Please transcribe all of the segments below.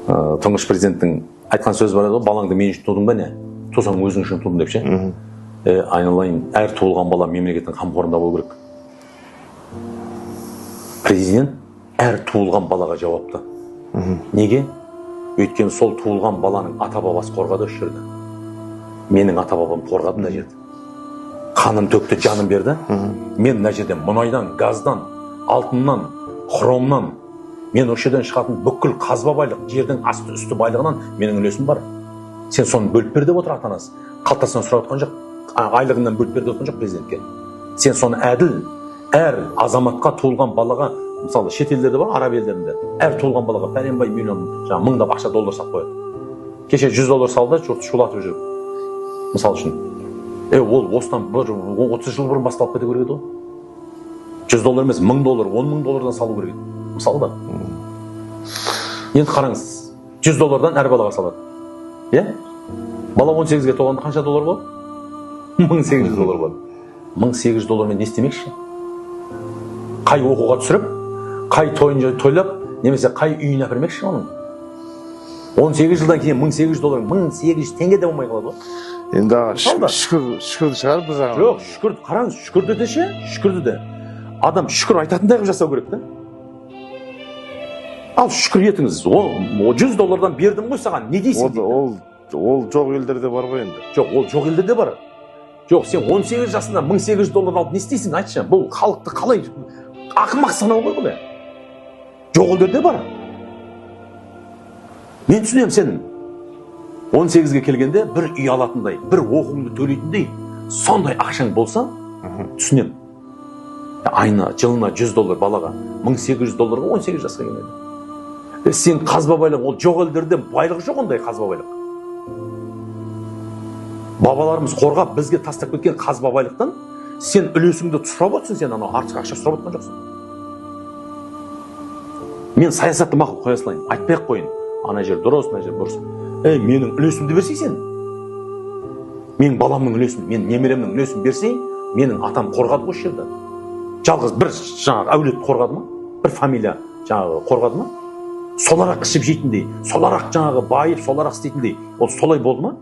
тұңғыш президенттің айтқан сөзі бар еді ғой, балаңды мен үшін тудың ба не? Тусаң өзің үшін тудың деп ше. Айналайын, әр туылған бала мемлекеттің қамқорында болу керек. Президент әр туылған балаға жауапты. Неге? Өйткені сол туылған баланың ата-бабасы қорғады осы жерде. Менің ата-бабам қорғады мына жерде. Қанын төкті, жанын берді. Мен мына жерде мұнайдан, газдан, алтыннан, хромнан, мен осы жерден шығатын бүкіл қазба байлық, жердің асты үсті байлығынан менің үлесім бар. Сен соны бөліп бер деп отыр ата-анасы. Қалтасынан сұрап отқан жоқ, айлығынан бөліп бер деп отқан жоқ президентке. Сен соны әділ, әр азаматқа туылған балаға, мысалы шет елдерде бар, араб елдерінде, әр туылған балаға пәленбай миллион, жаңа мыңдап ақша доллар салып қояды. Кеше $100 салды, жұрт шулатып жүр. Мысалы үшін. Ол осыдан 30 жыл бұрын басталып кете керек еді ғой. $100 емес, $1000, $10,000 салу керек еді. Мысалы да. Енді қараңыз, $100 әр балаға салады. Бала 18-ге толғанда қанша доллар болады? $1800 болады. $1800 не істемекші? Қай оқуға түсіріп, қай тойын тойлап, немесе қай үйін әпермекші оның? 18 жылдан кейін $1800, $1800 теңге де болмай қалады ғой. Енді шүкірді шығар бір жағынан. Жоқ, шүкір, қараңыз, шүкірді де ше, шүкірді де. Адам шүкір айтатындай қылып жасау керек та. Ал шүкір етіңіз, $100 бердім ғой саған, не дейсің? Ол жоқ елдерде бар ғой енді. Жоқ, ол жоқ елдерде бар. Жоқ, сен 18 жасында $1800 алып не істейсің, айтшы? Бұл халықты қалай ақымақ санау ғой бұл? Жоқ елдерде бар. Мен түсінемін сен 18-ге келгенде бір үй алатындай, бір оқуыңды төлейтіндей, сондай ақшаң болса, түсінемін. Айына, жылына $100 балаға, $1800-ға 18 жасқа келеді. Сен қазба байлық, ол жоқ елдерде байлық жоқ ондай қазба байлық. Бабаларымыз қорғап бізге тастап кеткен қазба байлықтан сен үлесіңді сұрап отырсың, сен анау артық ақша сұрап отқан жоқсың. Мен саясатты мақұл қоя салайын, айтпай-ақ қойын. Ана жер дұрыс, ана жер бұрыс. Менің үлесімді берсей сен. Менің баламның үлесін, мен немеремнің үлесін берсей, менің атам қорғады ғой жерді. Жалғыз бір жаңағы әулет қорғады ма? Бір фамилия жаңағы қорғады ма? Соларақ ішіп жейтіндей, соларақ жаңағы байып, соларақ істейтіндей. Ол солай болды ма?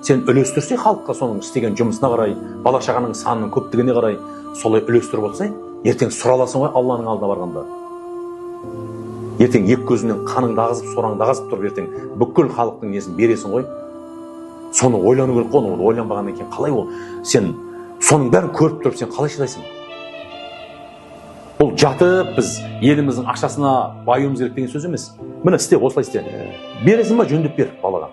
Сен үлестірсе халыққа соның істеген жұмысына қарай, бала шағаның санының көптігіне қарай, солай үлестіріп отырсаң, ертең сұраласың ғой Алланың алдына барғанда. Ертең екі көзінен қаныңды ағызып, сораңды ағызып тұрып, ертең бүкіл халықтың несін бересің ғой. Соны ойлану керек қой, оны ойланбағаннан кейін қалай ол? Сен соның бәрін көріп тұрып, сен қалай шыдайсың? Бұл жатып біз еліміздің ақшасына баюымыз керек деген сөз емес. Міне істе, осылай істе. Бересің ба, жөндеп бер балаға.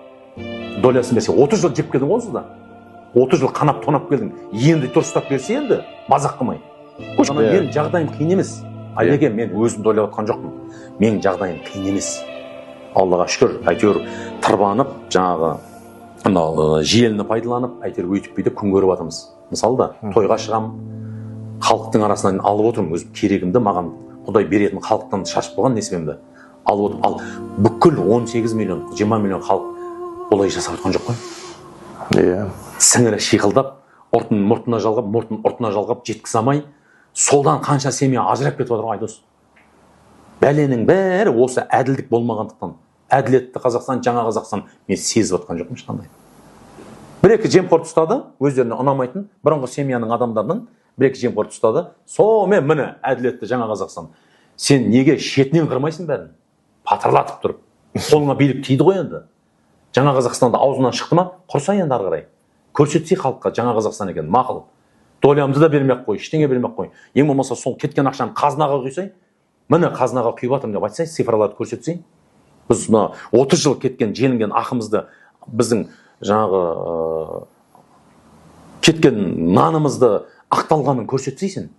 Долясын берсе, 30 жыл жеп келдің онсыз да. 30 жыл қанап тонап келдің. Енді дұрыстап берсе енді, мазақ қылмай. Менің жағдайым қиын емес. Айеге, мен өзімді ойлап отқан жоқпын. Менің жағдайым қиын емес. Аллаға шүкір, әйтеуір тырбанып, жаңағы желіні пайдаланып, әйтеуір өйтіп бүйтіп күн көріп жатырмыз. Мысалы да, тойға шығамын, халықтың арасынан алып отырмын, өзім керегімді маған Құдай беретін халықтан шашып қойған несібемді алып отырмын. Ал бүкіл 18 миллион, 20 миллион халық олай жасап отқан жоқ қой. Сіңірі шиқылдап, мұртына жалғап, жеткізе алмай, солдан қанша семья ажырап кетіп отыр Айдос. Бәленің бәрі осы әділдік болмағандықтан. Әділетті Қазақстан, жаңа Қазақстан мен сезіп отқан жоқпын ешқандай. Бір-екі жемқор ұстады, өздеріне ұнамайтын, бұрынғы семьяның адамдарының бір-екі жемқор ұстады. Сонымен міне әділетті жаңа Қазақстан. Сен неге шетінен қырмайсың бәрін? Патырлатып тұрып. Қолыңа билік тиді ғой енді. Жаңа Қазақстанда аузынан шықты ма? Құрса енді ары қарай. Көрсетсе халыққа жаңа Қазақстан екен, мақұл. Долямды да бермек қой, ештеңе бермек қой. Ең болмаса сол кеткен ақшаны қазынаға құйсай, міне қазынаға құйып жатырмын деп айтсай, цифрларды көрсетсей, біз мына 30 жыл кеткен желінген ақымызды, біздің жаңағы кеткен нанымызды ақталғанын көрсетсейсің.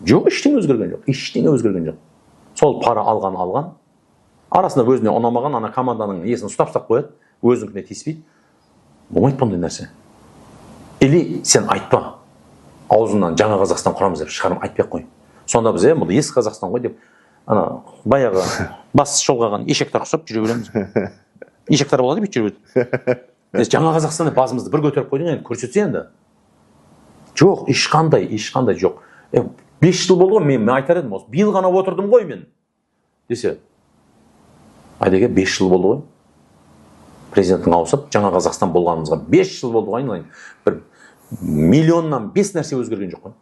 Жоқ, ештеңе өзгерген жоқ, ештеңе өзгерген жоқ. Сол пара алған, арасында өзіне ұнамаған ана команданың есін ұстап қояды, өзіңкіне тиіспейді. Болмайды бұндай нәрсе. Или сен айтпа. Аузынан жаңа Қазақстан құрамыз деп шығарым айтпай қой. Сонда біз бұл ескі Қазақстан ғой деп, ана баяғы бас шолғаған ешектер ұқсап жүре береміз. Ешектер болады деп жүре береді. Жаңа Қазақстан деп басымызды бір көтеріп қойдың, енді көрсетсе енді. Жоқ, ешқандай жоқ. 5 жыл болды ғой, мен айтар едім, биыл ғана отырдым ғой мен десе. Айдеке 5 жыл болды ғой. Президенттің ауысып, жаңа Қазақстан болғанымызға 5 жыл болды ғой айналайын. Бір миллионнан 5 нәрсе өзгерген жоқ қой.